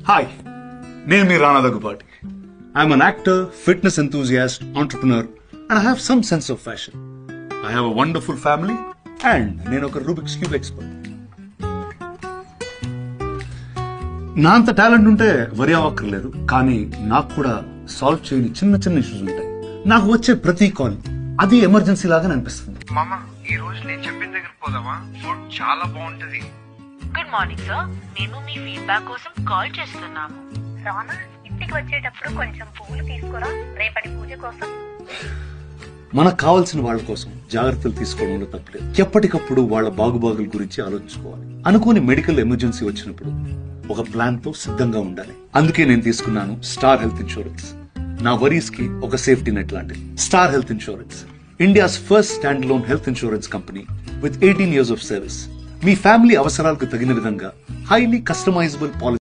Hi, నేను మీ Rana Daggubati. I'm an actor, fitness enthusiast, entrepreneur, and I have some sense of fashion. I have a wonderful family and నేను ఒక Rubik's cube expert. నా అంత talent ఉంటే వరి అవ్వక్కర్లేదు, కానీ నాకు కూడా సాల్వ్ చేయని చిన్న చిన్న ఇష్యూస్ ఉంటాయి. నాకు వచ్చే ప్రతి కాల్ అది ఎమర్జెన్సీ లాగా అనిపిస్తుంది. మామ, ఈ రోజు నేను చెప్పిన దగ్గర పోదామా? ఫుడ్ చాలా బాగుంటది. గుడ్ మార్నింగ్ సార్, మేము మీ ఫీడ్బ్యాక్ కోసం కాల్ చేస్తున్నాము. రానా, ఇంటికి వచ్చేటప్పుడు కొంచెం పువ్వులు తీసుకురా, రేపటి పూజ కోసం. మనకు కావాల్సిన వాళ్ళ కోసం జాగ్రత్తలు తీసుకోవడంలో తప్పలేదు. ఎప్పటికప్పుడు వాళ్ళ బాగుబాగుల గురించి ఆలోచించుకోవాలి. అనుకోని మెడికల్ ఎమర్జెన్సీ వచ్చినప్పుడు ఒక ప్లాన్ తో సిద్ధంగా ఉండాలి. అందుకే నేను తీసుకున్నాను స్టార్ హెల్త్ ఇన్సూరెన్స్. నా వరీస్ కి ఒక సేఫ్టీ నెట్ లాంటిది. Star health insurance, India's first stand loan health insurance company with 18 years of service. Me family అవసరాలకు తగిన విధంగా హైలీ కస్టమైజబుల్ పాలసీ